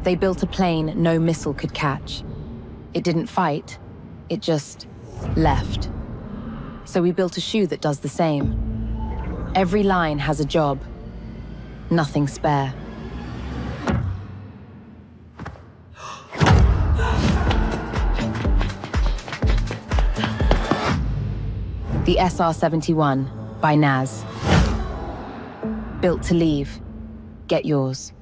They built a plane no missile could catch. It didn't fight, it just left. So we built a shoe that does the same. Every line has a job, nothing spare. The SR-71 by Naz. Built to leave. Get yours.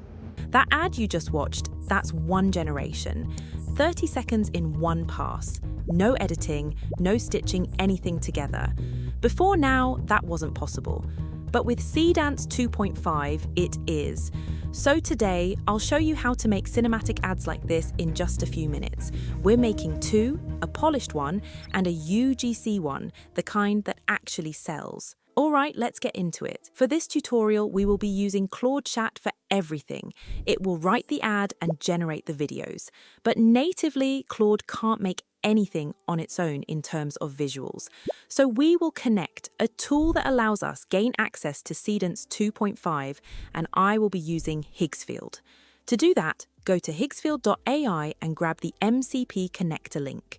That ad you just watched, that's one generation. 30 seconds in one pass. No editing, no stitching anything together. Before now, that wasn't possible. But with Seedance 2.5, it is. So today, I'll show you how to make cinematic ads like this in just a few minutes. We're making two, a polished one and a UGC one, the kind that actually sells. All right, let's get into it. For this tutorial, we will be using Claude Chat for everything. It will write the ad and generate the videos. But natively, Claude can't make anything on its own in terms of visuals. So we will connect a tool that allows us gain access to Seedance 2.5, and I will be using Higgsfield. To do that, go to higgsfield.ai and grab the MCP connector link.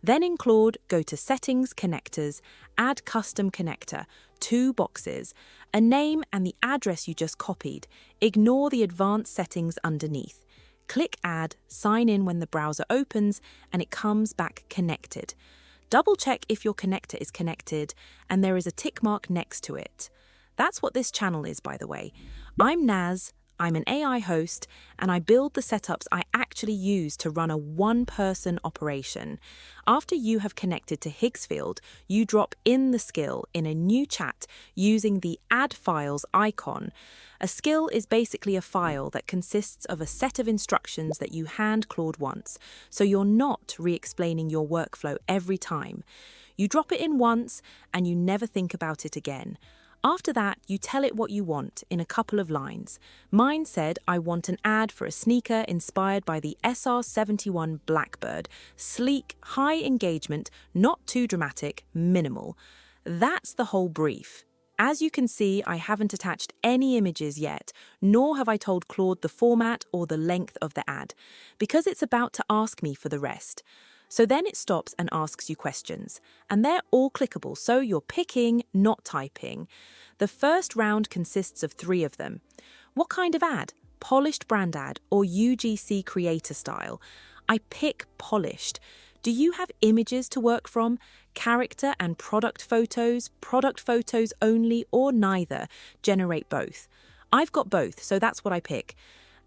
Then in Claude, go to Settings, Connectors, Add Custom Connector, 2 boxes, a name and the address you just copied. Ignore the advanced settings underneath. Click Add, sign in when the browser opens, and it comes back connected. Double check if your connector is connected, and there is a tick mark next to it. That's what this channel is, by the way. I'm Naz. I'm an AI host, and I build the setups I actually use to run a one-person operation. After you have connected to Higgsfield, you drop in the skill in a new chat using the Add Files icon. A skill is basically a file that consists of a set of instructions that you hand Claude once, so you're not re-explaining your workflow every time. You drop it in once, and you never think about it again. After that, you tell it what you want in a couple of lines. Mine said I want an ad for a sneaker inspired by the SR-71 Blackbird. Sleek, high engagement, not too dramatic, minimal. That's the whole brief. As you can see, I haven't attached any images yet, nor have I told Claude the format or the length of the ad, because it's about to ask me for the rest. So then it stops and asks you questions, and they're all clickable, so you're picking, not typing. The first round consists of 3 of them. What kind of ad? Polished brand ad or UGC creator style? I pick polished. Do you have images to work from? Character and product photos only, or neither? Generate both. I've got both, so that's what I pick.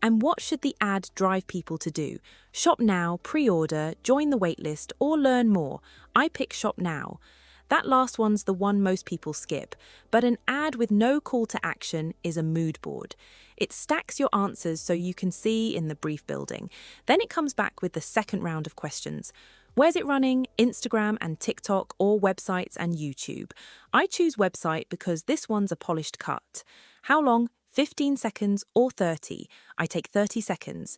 And what should the ad drive people to do? Shop now, pre-order, join the waitlist, or learn more? I pick shop now. That last one's the one most people skip, but an ad with no call to action is a mood board. It stacks your answers so you can see in the brief building. Then it comes back with the second round of questions. Where's it running? Instagram and TikTok, or websites and YouTube? I choose website because this one's a polished cut. How long? 15 seconds or 30. I take 30 seconds.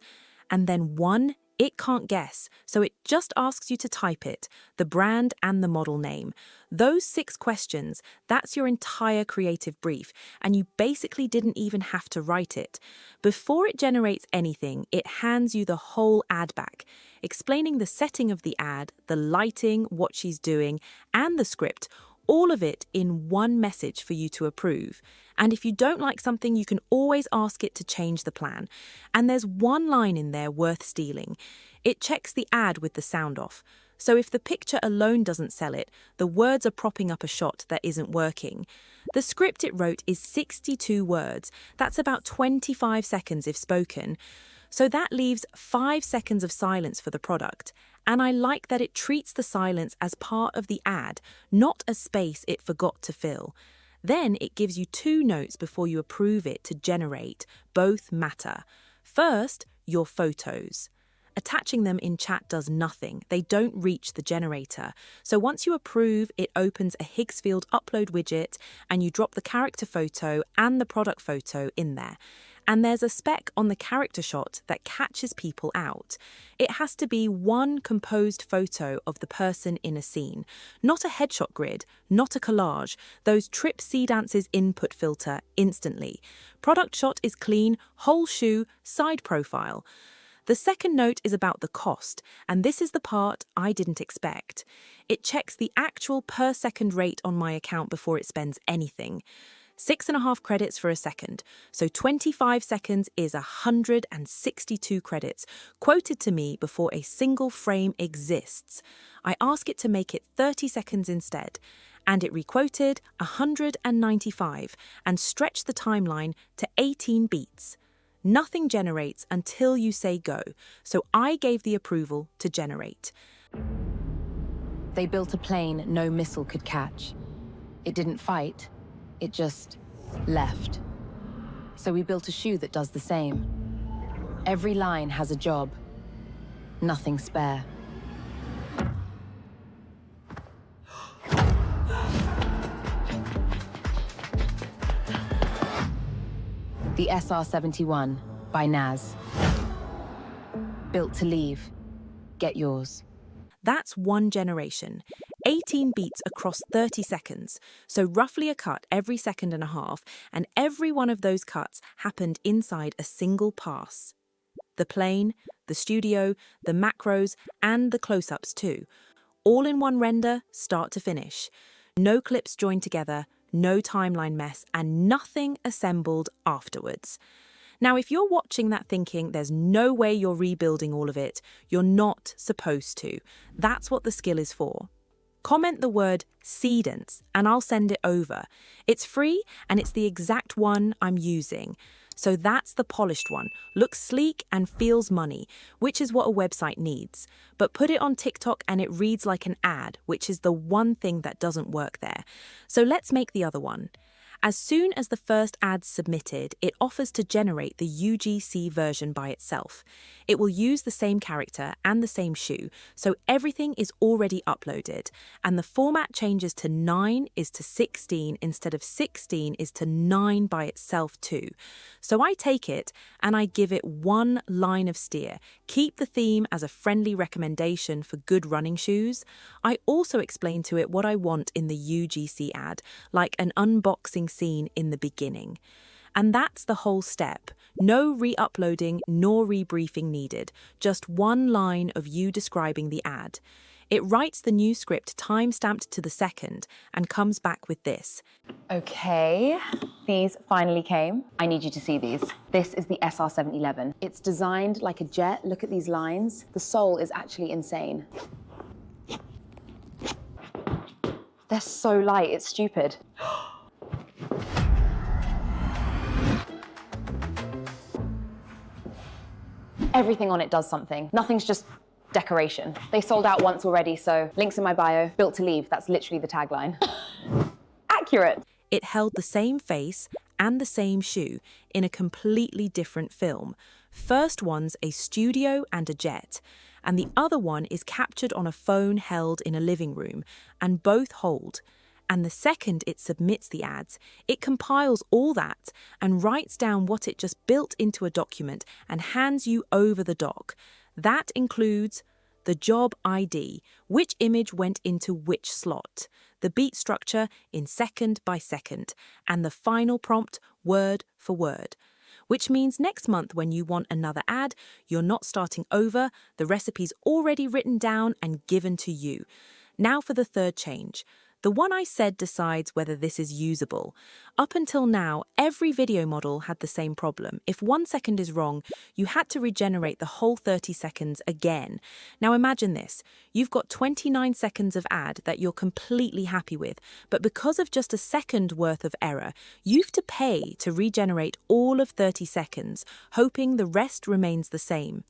And then 1, it can't guess, so it just asks you to type it, the brand and the model name. Those 6 questions, that's your entire creative brief, and you basically didn't even have to write it. Before it generates anything, it hands you the whole ad back, explaining the setting of the ad, the lighting, what she's doing, and the script, all of it in one message for you to approve. And if you don't like something, you can always ask it to change the plan. And there's one line in there worth stealing. It checks the ad with the sound off. So if the picture alone doesn't sell it, the words are propping up a shot that isn't working. The script it wrote is 62 words. That's about 25 seconds if spoken. So that leaves 5 seconds of silence for the product. And I like that it treats the silence as part of the ad, not a space it forgot to fill. Then it gives you 2 notes before you approve it to generate. Both matter. First, your photos. Attaching them in chat does nothing. They don't reach the generator. So once you approve, it opens a Higgsfield upload widget and you drop the character photo and the product photo in there. And there's a spec on the character shot that catches people out. It has to be one composed photo of the person in a scene, not a headshot grid, not a collage. Those trip Seedance's input filter instantly. Product shot is clean, whole shoe, side profile. The second note is about the cost, and this is the part I didn't expect. It checks the actual per second rate on my account before it spends anything. 6.5 credits for a second, so 25 seconds is 162 credits, quoted to me before a single frame exists. I ask it to make it 30 seconds instead, and it requoted 195 and stretched the timeline to 18 beats. Nothing generates until you say go, so I gave the approval to generate. They built a plane no missile could catch. It didn't fight, it just left. So we built a shoe that does the same. Every line has a job, nothing spare. The SR-71 by Naz. Built to leave. Get yours. That's one generation, 18 beats across 30 seconds, so roughly a cut every second and a half, and every one of those cuts happened inside a single pass. The plane, the studio, the macros, and the close-ups too, all in one render, start to finish. No clips joined together, no timeline mess, and nothing assembled afterwards. Now, if you're watching that thinking there's no way you're rebuilding all of it, you're not supposed to. That's what the skill is for. Comment the word Seedance and I'll send it over. It's free and it's the exact one I'm using. So that's the polished one. Looks sleek and feels money, which is what a website needs. But put it on TikTok and it reads like an ad, which is the one thing that doesn't work there. So let's make the other one. As soon as the first ad's submitted, it offers to generate the UGC version by itself. It will use the same character and the same shoe, so everything is already uploaded, and the format changes to 9 is to 16 instead of 16 is to 9 by itself too. So I take it and I give it one line of steer. Keep the theme as a friendly recommendation for good running shoes. I also explain to it what I want in the UGC ad, like an unboxing scene in the beginning. And that's the whole step. No re-uploading nor rebriefing needed, just one line of you describing the ad. It writes the new script time-stamped to the second and comes back with this. Okay, these finally came. I need you to see these. This is the SR-711. It's designed like a jet. Look at these lines. The sole is actually insane. They're so light, it's stupid. Everything on it does something. Nothing's just decoration. They sold out once already, so links in my bio. Built to leave, that's literally the tagline. Accurate. It held the same face and the same shoe in a completely different film. First one's a studio and a jet, and the other one is captured on a phone held in a living room, and both hold. And the second it submits the ads, it compiles all that and writes down what it just built into a document and hands you over the doc. That includes the job ID, which image went into which slot, the beat structure in second by second, and the final prompt word for word. Which means next month when you want another ad, you're not starting over, the recipe's already written down and given to you. Now for the third change. The one I said decides whether this is usable. Up until now, every video model had the same problem. If 1 second is wrong, you had to regenerate the whole 30 seconds again. Now imagine this. You've got 29 seconds of ad that you're completely happy with, but because of just a second worth of error, you have to pay to regenerate all of 30 seconds, hoping the rest remains the same.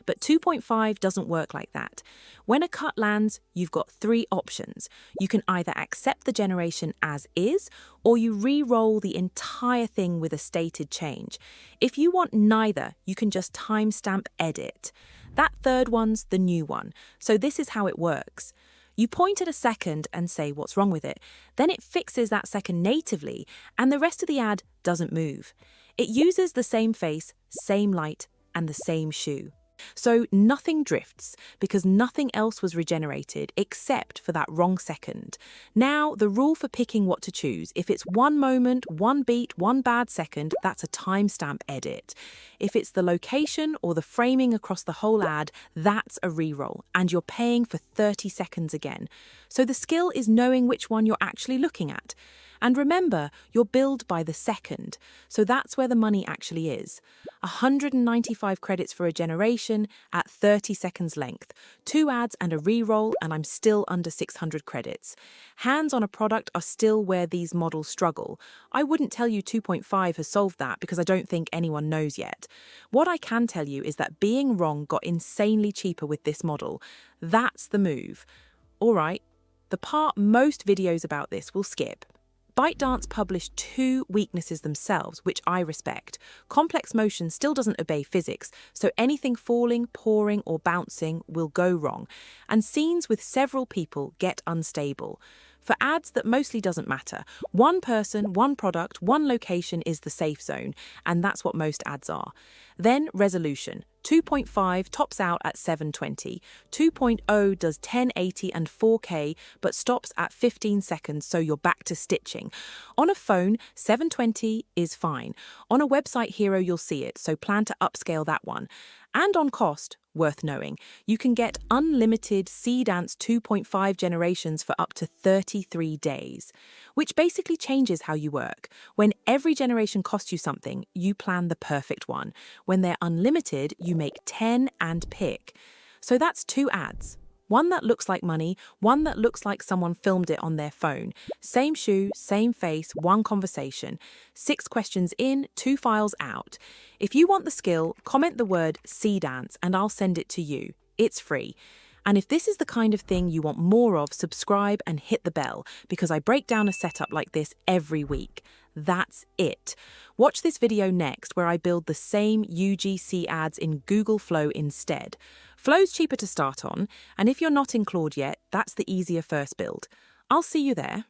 But 2.5 doesn't work like that. When a cut lands, you've got 3 options. You can either accept the generation as is, or you re-roll the entire thing with a stated change. If you want neither, you can just timestamp edit. That third one's the new one, so this is how it works. You point at a second and say what's wrong with it, then it fixes that second natively, and the rest of the ad doesn't move. It uses the same face, same light, and the same shoe. So nothing drifts because nothing else was regenerated except for that wrong second. Now, the rule for picking what to choose: if it's one moment, one beat, one bad second, that's a timestamp edit. If it's the location or the framing across the whole ad, that's a reroll, and you're paying for 30 seconds again. So the skill is knowing which one you're actually looking at. And remember, you're billed by the second, so that's where the money actually is. 195 credits for a generation at 30 seconds length, 2 ads and a reroll, and I'm still under 600 credits. Hands on a product are still where these models struggle. I wouldn't tell you 2.5 has solved that because I don't think anyone knows yet. What I can tell you is that being wrong got insanely cheaper with this model. That's the move. All right, the part most videos about this will skip. ByteDance published 2 weaknesses themselves, which I respect. Complex motion still doesn't obey physics, so anything falling, pouring, or bouncing will go wrong. And scenes with several people get unstable. For ads, that mostly doesn't matter. One person, one product, one location is the safe zone, and that's what most ads are. Then resolution. 2.5 tops out at 720. 2.0 does 1080 and 4K, but stops at 15 seconds, so you're back to stitching. On a phone, 720 is fine. On a website hero, you'll see it, so plan to upscale that one. And on cost, worth knowing, you can get unlimited Seedance 2.5 generations for up to 33 days, which basically changes how you work. When every generation costs you something, you plan the perfect one. When they're unlimited, you make 10 and pick. So that's 2 ads. One that looks like money, one that looks like someone filmed it on their phone. Same shoe, same face, one conversation. 6 questions in, 2 files out. If you want the skill, comment the word Seedance and I'll send it to you. It's free. And if this is the kind of thing you want more of, subscribe and hit the bell, because I break down a setup like this every week. That's it. Watch this video next where I build the same UGC ads in Google Flow instead. Flow's cheaper to start on, and if you're not in Claude yet, that's the easier first build. I'll see you there.